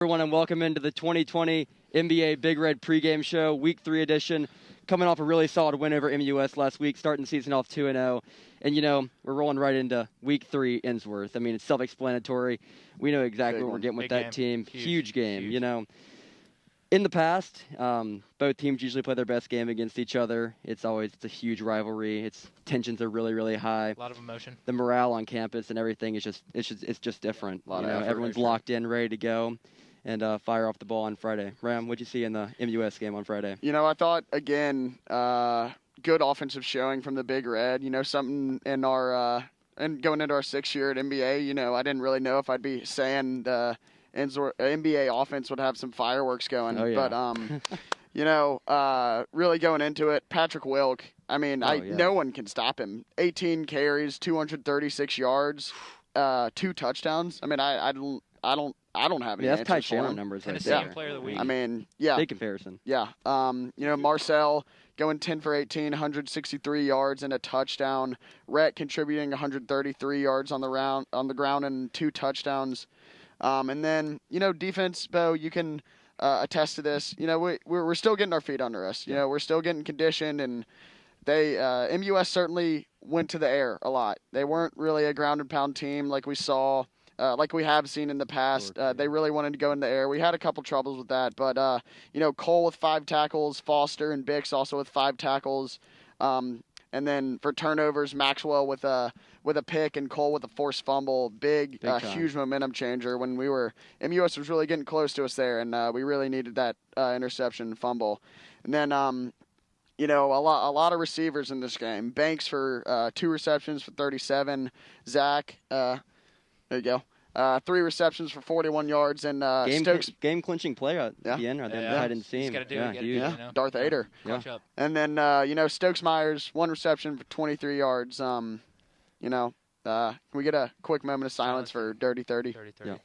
Everyone, and welcome into the 2020 MBA Big Red pregame show, Week 3 edition. Coming off a really solid win over MUS last week, starting the season off 2-0. And, we're rolling right into Week 3 Ensworth. I mean, it's self-explanatory. We know exactly what we're getting with that team. Huge game, In the past, both teams usually play their best game against each other. It's a huge rivalry. Tensions are really, really high. A lot of emotion. The morale on campus and everything is just different. Everyone's locked in, ready to go, and fire off the ball on Friday. Ram, what'd you see in the MUS game on Friday? I thought again, good offensive showing from the Big Red. Something in our and going into our 6th year at MBA. I didn't really know if I'd be saying the NBA offense would have some fireworks going. Oh, yeah. But, really going into it, Patrick Wilk, no one can stop him. 18 carries, 236 yards, 2 touchdowns. I don't have any that's Ty answers for Chandler him. numbers right Tennessee there. Player of the Week. Big comparison. Yeah. Marcel going 10 for 18, 163 yards and a touchdown. Rhett contributing 133 yards on the ground and 2 touchdowns. And then, defense, Bo, you can attest to this. We're still getting our feet under us. We're still getting conditioned, and MUS certainly went to the air a lot. They weren't really a ground and pound team like we saw, like we have seen in the past. They really wanted to go in the air. We had a couple troubles with that, but Cole with 5 tackles, Foster and Bix also with 5 tackles. And then for turnovers, Maxwell with a pick and Cole with a forced fumble. Big huge momentum changer when MUS was really getting close to us there, and we really needed that interception and fumble. And then, a lot of receivers in this game. Banks for 2 receptions for 37. Zach, there you go. 3 receptions for 41 yards, and Stokes game-clinching play at the end. I didn't see him. He's got to do it. Darth Vader. Yeah. And then Stokes Myers, 1 reception for 23 yards. Can we get a quick moment of silence for Dirty 30? Dirty 30. Yeah.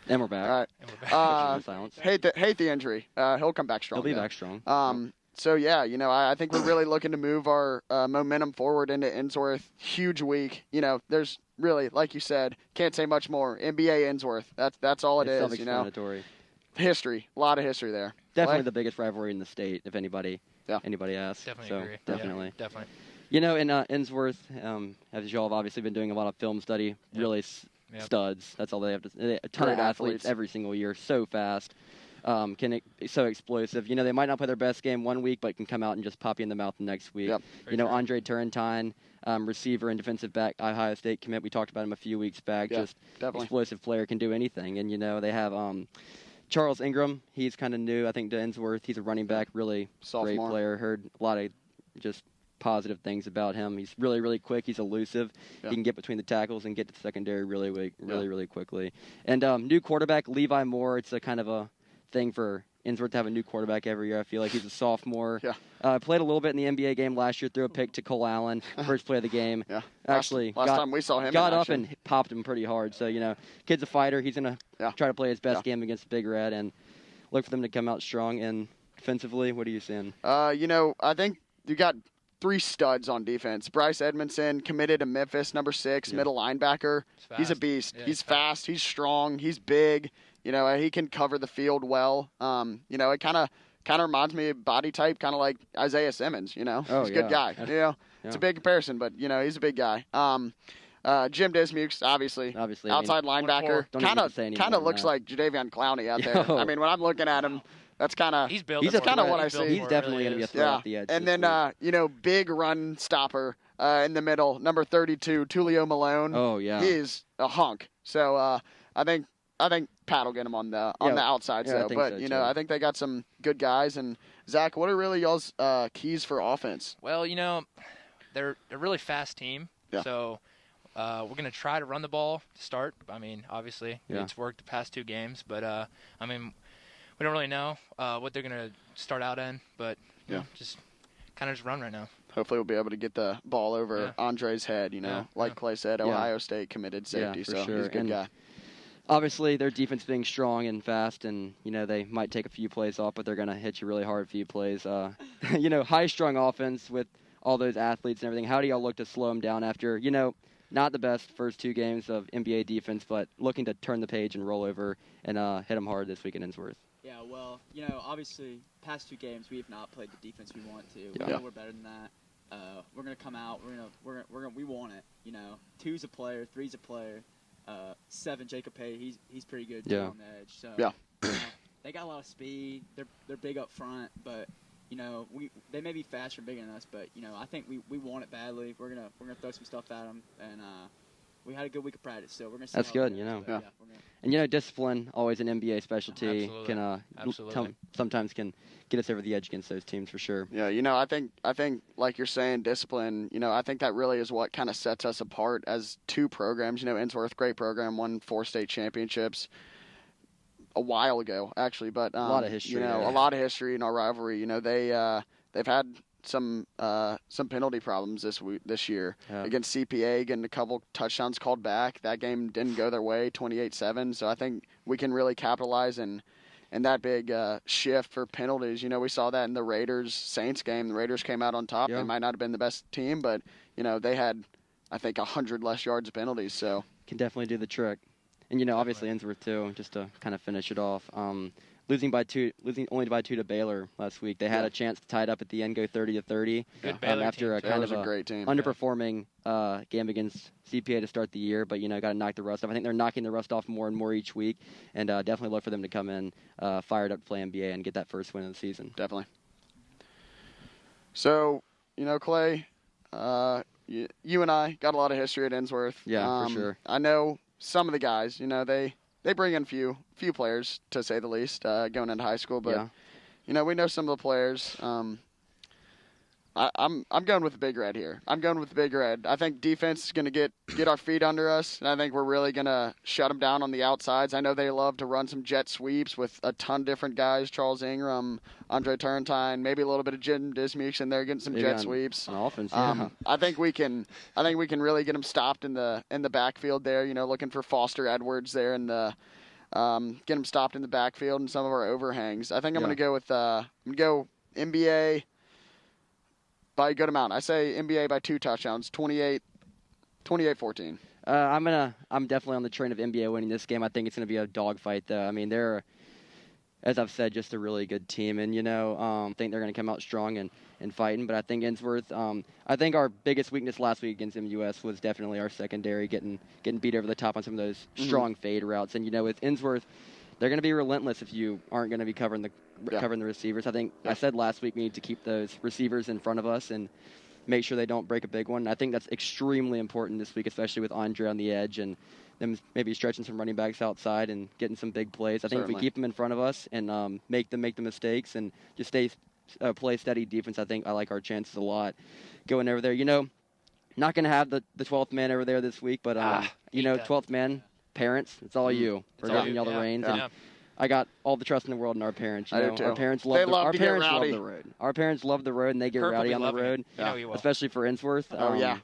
And we're back. All right. Hate the injury. He'll come back strong. He'll be back strong. So, yeah, I think we're really looking to move our momentum forward into Ensworth. Huge week. There's really, like you said, can't say much more. NBA Ensworth. That's all it's self-explanatory. History. A lot of history there. Definitely the biggest rivalry in the state, if anybody asks. Definitely agree. Definitely. Yeah, definitely. In Ensworth, as y'all have obviously been doing a lot of film study, really studs. That's all they have to. A ton of athletes every single year, so fast. So explosive. They might not play their best game one week, but can come out and just pop you in the mouth the next week. Yep. Andre Turrentine, receiver and defensive back, Ohio State commit. We talked about him a few weeks back. Just definitely. Explosive player, can do anything. And, they have Charles Ingram. He's kind of new, I think, to Ensworth. He's a running back, really Sophomore. Great player. Heard a lot of just positive things about him. He's really, really quick. He's elusive. He can get between the tackles and get to the secondary really quickly. And new quarterback, Levi Moore. It's a kind of a thing for Ensworth to have a new quarterback every year. I feel like he's a sophomore. Played a little bit in the NBA game last year, threw a pick to Cole Allen, first play of the game. Last time we saw him got up and popped him pretty hard. So, kid's a fighter. He's going to try to play his best game against Big Red and look for them to come out strong. And defensively, what are you seeing? I think you got 3 studs on defense. Bryce Edmondson, committed to Memphis, number 6, middle linebacker. He's a beast. He's fast. He's strong. He's big. He can cover the field well. It kind of reminds me of body type, kind of like Isaiah Simmons. He's a good guy. It's a big comparison, but he's a big guy. Jim Dismukes, obviously outside linebacker, kind of looks like Jadeveon Clowney out there. When I'm looking at him, that's kind of what I see. He's definitely going to be a threat at the edge. And then big run stopper in the middle, number 32, Tulio Malone. Oh yeah, he's a hunk. So I think Pat will get him on the outside. I think they got some good guys. And Zach, what are really y'all's keys for offense? Well, they're a really fast team. So we're going to try to run the ball to start. Obviously, it's worked the past 2 games, but we don't really know what they're going to start out in. But just kind of just run right now. Hopefully we'll be able to get the ball over Andre's head. Like Clay said, Ohio State committed safety, so sure. He's a good guy. Obviously, their defense being strong and fast, and they might take a few plays off, but they're going to hit you really hard a few plays. High-strung offense with all those athletes and everything. How do y'all look to slow them down after not the best first 2 games of MBA defense, but looking to turn the page and roll over and hit them hard this week in Ensworth. Yeah, well, obviously, past 2 games we have not played the defense we want to. Yeah. We know we're better than that. We're gonna come out. We want it. 2's a player, 3's a player. 7 Jacob Hay. He's pretty good too on the edge. So yeah. They got a lot of speed. They're big up front, but they may be faster and bigger than us. But I think we want it badly. We're gonna throw some stuff at them, and we had a good week of practice, so we're gonna. See That's good, goes, Yeah. And discipline, always an MBA specialty, Absolutely. can Absolutely. sometimes can get us over the edge against those teams for sure. Yeah, I think like you're saying, discipline. I think that really is what kind of sets us apart as 2 programs. Ensworth, great program, won 4 state championships a while ago, actually, but a lot of history. a lot of history in our rivalry. They've had some penalty problems this year against CPA, getting a couple touchdowns called back. That game didn't go their way, 28-7. So I think we can really capitalize in that big shift for penalties. We saw that in the Raiders-Saints game. The Raiders came out on top. Yeah. They might not have been the best team, but they had, I think, 100 less yards of penalties. So Can definitely do the trick. And obviously Ensworth too, just to kind of finish it off. Losing only by 2 to Baylor last week. They had a chance to tie it up at the end, go 30-30. Good Baylor after a team, kind was of a great team. underperforming game against CPA to start the year, but got to knock the rust off. I think they're knocking the rust off more and more each week, and definitely look for them to come in fired up to play MBA and get that first win of the season. Definitely. So, Clay, you and I got a lot of history at Ensworth. Yeah, for sure. I know some of the guys, they bring in few players, to say the least, going into high school. But, we know some of the players. I'm going with the Big Red here. I'm going with the Big Red. I think defense is going to get our feet under us, and I think we're really going to shut them down on the outsides. I know they love to run some jet sweeps with a ton of different guys, Charles Ingram, Andre Turrentine, maybe a little bit of Jim Dismukes in there getting some jet sweeps. On offense, yeah. I think we can really get them stopped in the backfield there, looking for Foster Edwards there and get them stopped in the backfield and some of our overhangs. I think I'm going to go with NBA by a good amount. I say NBA by 2 touchdowns, 28-14. I'm definitely on the train of NBA winning this game. I think it's going to be a dogfight, though. I mean, they're, as I've said, just a really good team, and I think they're going to come out strong and fighting. But I think Ensworth. I think our biggest weakness last week against MUS was definitely our secondary getting beat over the top on some of those strong fade routes. And with Ensworth, they're going to be relentless if you aren't going to be covering the receivers. I think I said last week we need to keep those receivers in front of us and make sure they don't break a big one. I think that's extremely important this week, especially with Andre on the edge and them maybe stretching some running backs outside and getting some big plays. I think if we keep them in front of us and make them make the mistakes and just play steady defense, I think I like our chances a lot going over there. Not going to have the 12th man over there this week, but 12th man, parents, it's all you. We're giving y'all the reins. Yeah. And I got all the trust in the world in our parents. I do too. Our parents They love love to get rowdy. the road. Our parents love the road and they get Kirk will rowdy be on the loving it. road, You know he will. especially for Ensworth. Oh, yeah.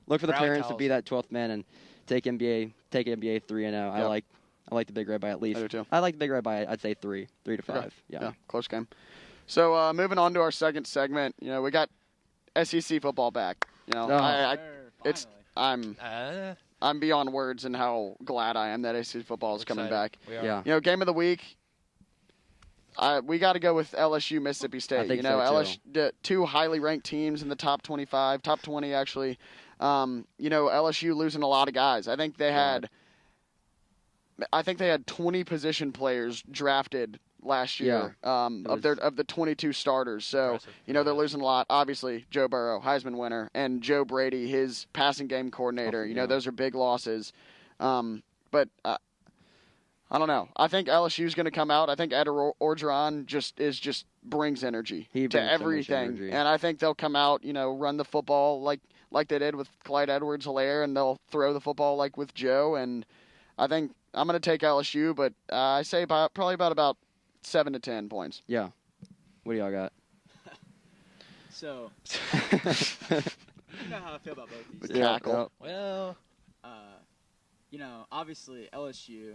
Look for the Rally parents to towels. be that 12th man and take NBA 3-0. I like the Big Red by at least. I do too. I like the Big Red by I'd say 3 to 5. Okay. Yeah. Close game. So moving on to our second segment, we got SEC football back. I'm beyond words in how glad I am that SEC football is coming back. We are. Yeah. Game of the week. We got to go with LSU, Mississippi State. I think so, LSU, 2 highly ranked teams in the top 25, top 20 actually. LSU losing a lot of guys. I think they had 20 position players drafted last year of the 22 starters. So they're losing a lot. Obviously, Joe Burrow, Heisman winner, and Joe Brady, his passing game coordinator. Those are big losses. But I don't know. I think LSU's going to come out. I think Ed Orgeron just brings energy to everything, energy. And I think they'll come out, run the football like they did with Clyde Edwards-Helaire, and they'll throw the football like with Joe. And I think I'm going to take LSU, but I say probably about 7 to 10 points. Yeah. What do y'all got? So, you know how I feel about both these. Cackle. Well, obviously LSU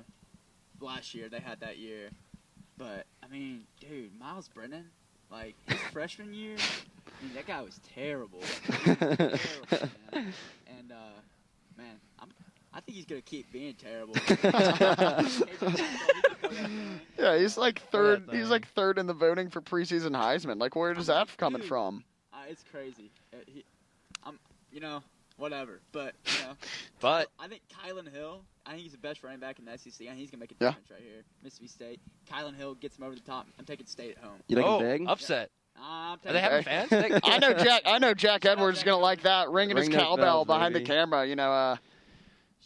last year they had that year, but I mean, dude, Miles Brennan, like his freshman year, that guy was terrible. Terrible, man. And man, think he's gonna keep being terrible. Yeah, he's like third. that He's thing. like third in the voting for preseason Heisman. Like, where is that coming Dude. from? It's crazy. Whatever. But But I think Kylan Hill. I think he's the best running back in the SEC. I think he's gonna make a Yeah. difference right here. Mississippi State. Kylan Hill gets him over the top. I'm taking State at home. You think it's big? upset. I'm Are taking they having Okay. fans? I know Jack Edwards is gonna like that, ringing his Ring those cowbell bells, behind baby. the camera.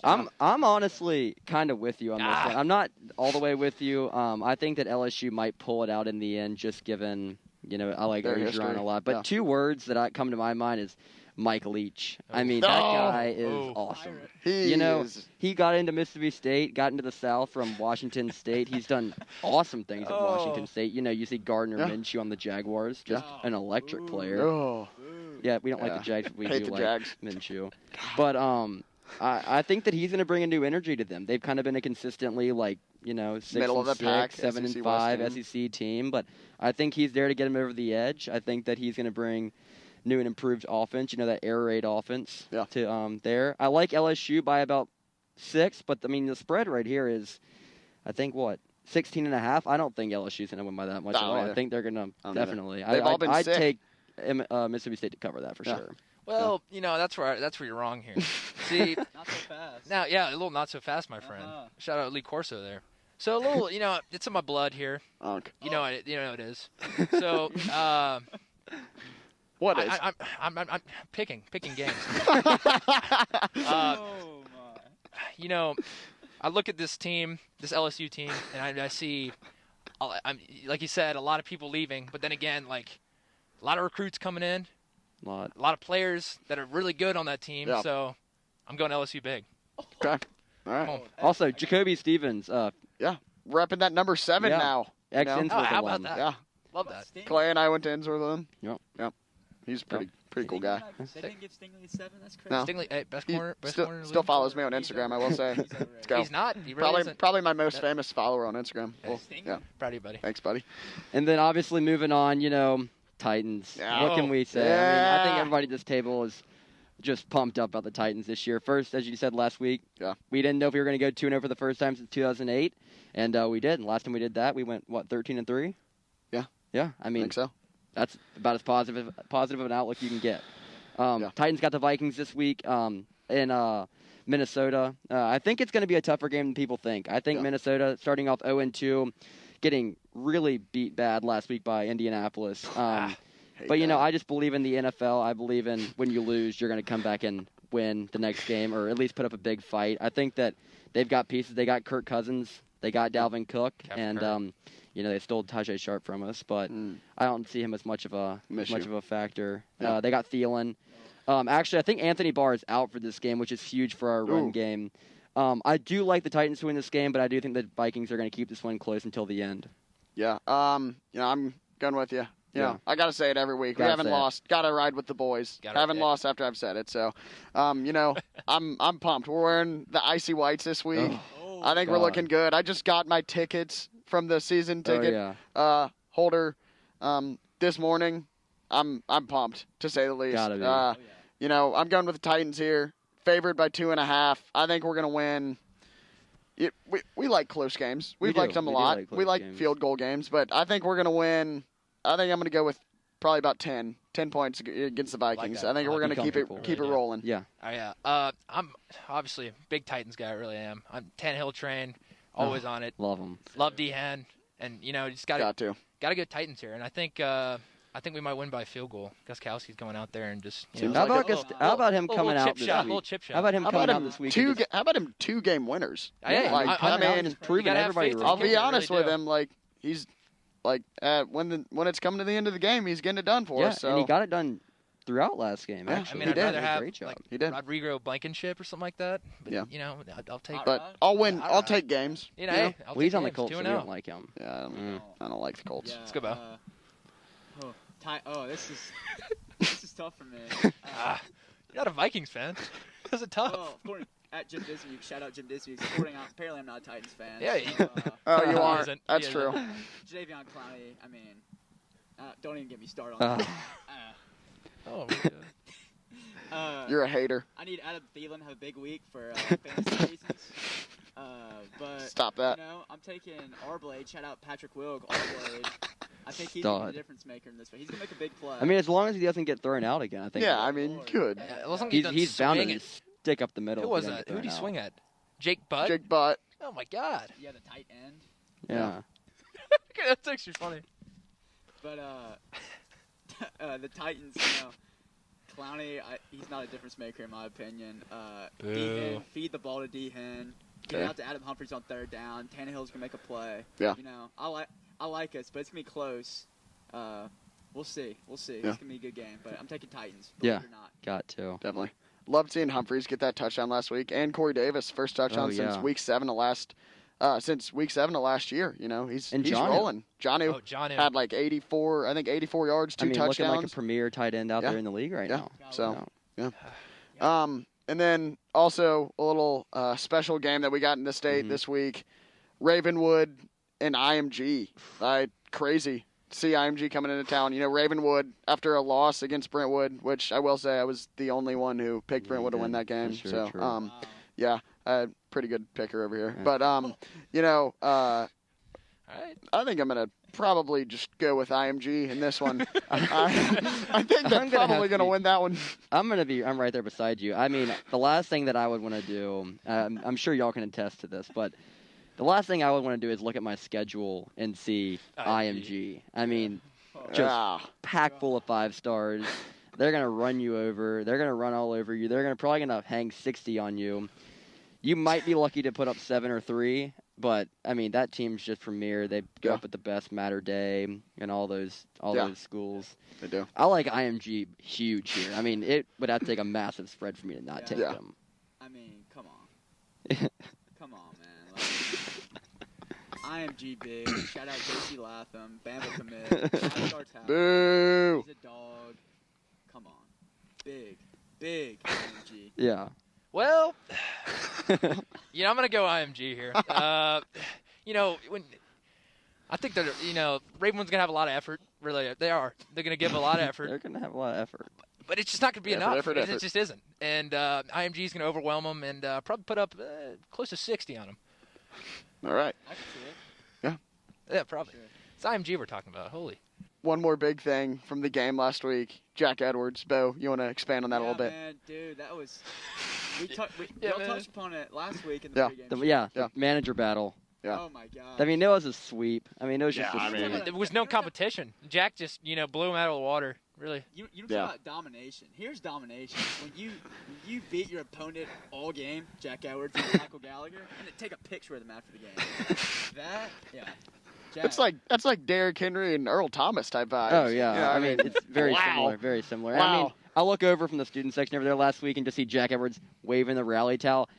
I'm honestly kind of with you on this Ah. one. I'm not all the way with you. I think that LSU might pull it out in the end, just given I like Their Orgeron history. a lot. But Yeah. two words that come to my mind is Mike Leach. I mean, that Oh. guy is Oh. awesome. He is. He got into Mississippi State, got into the South from Washington State. He's done awesome things at Washington State. You see Gardner Yeah. Minshew on the Jaguars, just Yeah. an electric Ooh. player. Oh, Yeah, we don't like Yeah. the Jags, but we Hate do the like Jags. Minshew. But I think that he's going to bring a new energy to them. They've kind of been a consistently 6 Middle of and the pack, 6, 7 and SEC 5 West SEC team. But I think he's there to get him over the edge. I think that he's going to bring new and improved offense. That air raid offense Yeah. to there. I like LSU by about 6, but I mean the spread right here is, I think 16.5. I don't think LSU's going to win by that much I at don't all. either. I think they're going to I don't either. definitely. They've all been I'd sick. take Mississippi State to cover that for Yeah. sure. Well, that's where you're wrong here. See, Not so fast. now, yeah, a little not so fast, my friend. Uh-huh. Shout out Lee Corso there. So a little, it's in my blood here. Unk. You know it is. So, What is? I'm picking games. Oh my. I look at this team, this LSU team, and I see, like you said, a lot of people leaving. But then again, a lot of recruits coming in, a lot of players that are really good on that team. Yeah. So I'm going LSU big. Okay. All right. Come on. Also, Jacoby Stevens, Repping that number 7 Yeah. now. ex-Ensworth Oh, how about alum. that? Yeah. Love that. Clay and I went to Ensworth with him. Yep. He's a pretty cool guy. They didn't give Stingley a 7. That's crazy. No. Stingley, hey, best He corner in the still league? follows me on Instagram, I will say. Let's go. He's not. He really isn't. Probably my most famous follower on Instagram. Hey, Well, yeah. Proud of you, buddy. Thanks, buddy. And then obviously moving on, Titans. Yeah. What can we say? I think Yeah. everybody at this table is just pumped up about the Titans this year. First, as you said last week, Yeah. we didn't know if we were going to go 2-0 for the first time since 2008, and we did. And last time we did that, we went 13-3. Yeah. Yeah. I I mean, think so. that's about as positive of an outlook you can get. Yeah. Titans got the Vikings this week in Minnesota. I think it's going to be a tougher game than people think. I think Yeah. Minnesota starting off 0-2, getting really beat bad last week by Indianapolis. Hate But, that. I just believe in the NFL. I believe in when you lose, you're going to come back and win the next game or at least put up a big fight. I think that they've got pieces. They got Kirk Cousins. They got Dalvin Cook. Captain And, they stole Tajay Sharp from us. But I don't see him as much of a factor. Yeah. They got Thielen. Actually, I think Anthony Barr is out for this game, which is huge for our run Ooh. game. I do like the Titans to win this game, but I do think the Vikings are going to keep this one close until the end. Yeah. I'm going with you. Yeah. I got to say it every week. We Gotta haven't say it. lost. Got to ride with the boys. Haven't lost after I've said it. So, I'm pumped. We're wearing the icy whites this week. Oh, I think we're God. looking good. I just got my tickets from the season ticket yeah. holder this morning. I'm pumped, to say the least. Gotta be. I'm going with the Titans here. Favored by 2.5. I think we're going to win. We like close games. We've do. liked them a We do lot. like We close like games. field goal games, but I think we're going to win. I think I'm going to go with probably about 10 points against the Vikings. that. I think I we're like going to it. keep it Comfortable. rolling. Yeah. Oh, yeah. I'm obviously a big Titans guy. I really am. I'm Tannehill train, always on it. Love them. Love D-Hen, and just got Got to to. go Titans here. And I think we might win by a field goal. Guskowski's going out there and just Seems How like about, a- how about him coming out chip this shot, week? little chip shot. How about him How coming about out him this week? How about him 2 game winners? Yeah, Like, I I mean, he's proving gotta have everybody faith in I'll the be kid, I honest really with do. him. Like he's when it's coming to the end of the game, he's getting it done for Yeah, us. So and he got it done throughout last game, Yeah, actually. I mean, he I'd did. rather He did a have great job. like He did. Rodrigo Blankenship or something like that. But, Yeah. I'll take. But I'll win. All I'll right. take games. Hey, I'll Well, he's take on the games, Colts, so we 2-0. don't like him. Yeah, I don't like the Colts. Yeah, Let's go, Bo. This is tough for me. You're not a Vikings fan. That's a tough. Well, according at Jim Dismuke, shout out Jim Dismuke. Apparently, I'm not a Titans fan. Yeah, So, Oh, you He aren't. isn't. That's He true. Jadeveon Clowney. I mean, don't even get me started on that. Oh, my God. You're a hater. I need Adam Thielen to have a big week for fantasy reasons. But Stop that. You know, I'm taking Arblade. Shout out Patrick Wilk, Arblade. I think he's gonna be the difference maker in this way. He's gonna make a big play. I mean, as long as he doesn't get thrown out again, I think. Yeah, I mean, good. He's bound to stick up the middle. Who was that? Who did he swing at? Jake Butt? Jake Butt. Oh, my God. Yeah, the tight end. Yeah. That's actually funny. But the Titans, Clowney, he's not a difference maker in my opinion. D-Hen, feed the ball to D-Hen. Get it out to Adam Humphries on third down. Tannehill's gonna make a play. Yeah. I like us, but it's gonna be close. We'll see. Yeah. It's gonna be a good game, but I'm taking Titans. Believe it or not. Got to. Definitely. Loved seeing Humphries get that touchdown last week, and Corey Davis first touchdown since week 7 of last. Since week 7 of last year, he's rolling. Jonnu had like 84 yards, 2 touchdowns. Looking like a premier tight end out there in the league right now. So, and then also a little special game that we got in the state this week, Ravenwood and IMG. Crazy to see IMG coming into town. Ravenwood, after a loss against Brentwood, which I will say I was the only one who picked Brentwood to win that game. Sure, so, pretty good picker over here. Yeah. But, All right. I think I'm going to probably just go with IMG in this one. I think they're probably going to win that one. I'm right there beside you. I mean, the last thing that I would want to do, I'm sure y'all can attest to this, but the last thing I would want to do is look at my schedule and see IMG. I mean, just packed full of 5 stars. They're going to run you over. They're going to run all over you. They're probably going to hang 60 on you. You might be lucky to put up 7 or 3, but I mean that team's just premier. They go up at the best Matter Day and all those schools. They do. I like IMG huge here. I mean it would have to take a massive spread for me to not take them. I mean, come on, come on, man. IMG big. Shout out JC Latham, Bamble commit. 5-star talent. Boo. He's a dog. Come on, big IMG. Yeah. Well, I'm going to go IMG here. When I think that, Ravenwood's going to have a lot of effort. Really, they are. They're going to give a lot of effort. They're going to have a lot of effort. But it's just not going to be enough. It just isn't. And IMG is going to overwhelm them and probably put up close to 60 on them. All right. I can see it. Yeah. Yeah, probably. Sure. It's IMG we're talking about. Holy. One more big thing from the game last week. Jack Edwards. Bo, you want to expand on that a little bit? Man, dude, that was... Y'all touched upon it last week in the pregame show. The manager battle. Yeah. Oh, my God. I mean, it was a sweep. I mean, it was just a sweep. There was no competition. Jack just, blew him out of the water. Really. You talk about domination. Here's domination. When you beat your opponent all game, Jack Edwards and Michael Gallagher, and then take a picture of them after the game. Jack. That's like Derrick Henry and Earl Thomas type vibes. Oh, yeah. I mean, it's very similar. Very similar. Wow. I mean, I look over from the student section over there last week and just see Jack Edwards waving the rally towel.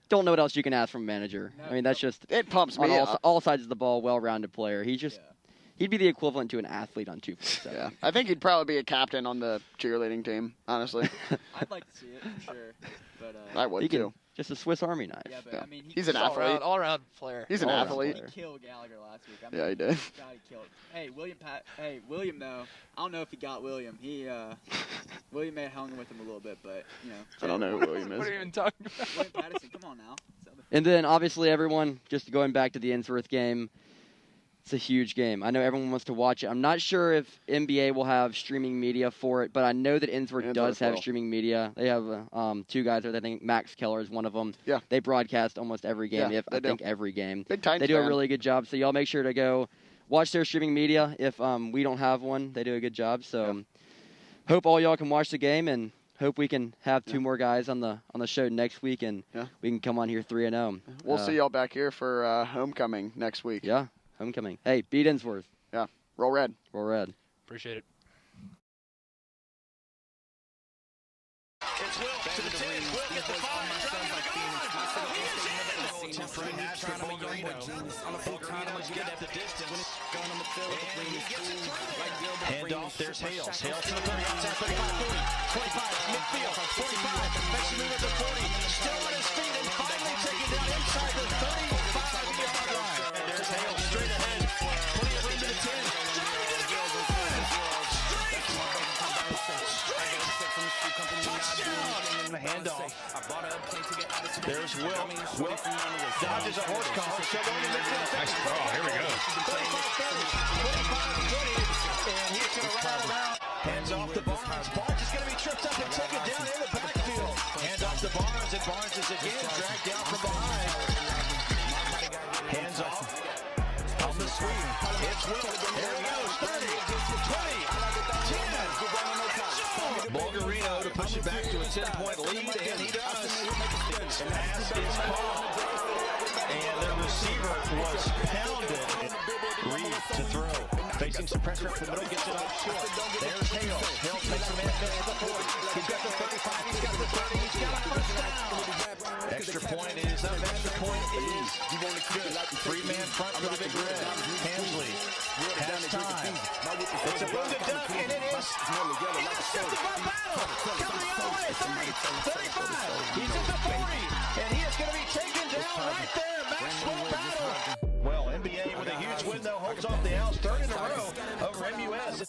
Don't know what else you can ask from a manager. I mean, that's just... It pumps me up. All sides of the ball, well-rounded player. He'd be the equivalent to an athlete on 247. Yeah. I think he'd probably be a captain on the cheerleading team, honestly. I'd like to see it, for sure. But, I would, too. Just a Swiss Army knife. Yeah, but, I mean... He's an athlete. All-around player. He's an athlete. He killed Gallagher last week. Yeah, he did. God, he killed. Hey, William, though. I don't know if he got William. William may have hung with him a little bit, but, I don't know who William is. What are you even talking about? William Patterson, come on now. And then, obviously, everyone, just going back to the Ensworth game, it's a huge game. I know everyone wants to watch it. I'm not sure if MBA will have streaming media for it, but I know that Ensworth does have streaming media. They have 2 guys there. I think Max Keller is one of them. Yeah. They broadcast almost every game, I think every game. Big Titans They do fan. a really good job, so y'all make sure to go watch their streaming media. If we don't have one, they do a good job. So hope all y'all can watch the game, and hope we can have 2 more guys on the show next week, and we can come on here 3-0. We'll see y'all back here for homecoming next week. Yeah, homecoming. Hey, beat Ensworth. Yeah, roll red. Roll red. Appreciate it. It's Will to the 10. Will gets the 5. Hand off, there's Hales. Hales to the 30, outside 35, 40, 25, midfield, 45, makes a move at the 40, still on his feet, and finally taken down inside the 35-yard line. There's Hales, straight ahead, putting it into the 10. Touchdown! There's Will. Will dodges a horse collar. So going to the Nice ball. Here we go. 25-30, and he's going to run out of bounds. Hands off to Barnes. Barnes is going to be tripped up and taken down in the backfield. Hands off to Barnes, and Barnes is again dragged down from behind. Hands off. On the sweep. It's Will. There he goes. 30, 20, 10. Bulgarino to push it back to a 10-point lead, and he does. Pass is caught, and the receiver was pounded. Reed to throw, facing some pressure up the middle, gets it off short. There's Hale. Hale takes a man miss to the 40. He's got the 35, he's got the 30, he's got a first down. Extra point is up. Extra point is good. Three-man front for the Big Red. Hensley has time. It's a wounded duck, and it is intercepted by Battle. Coming the other way, 30, 35. He's at the 40, and he is going to be taken down right there. Maxwell Battle. Well, MBA with a huge win, though, holds off the Owls, third in a row over MUS.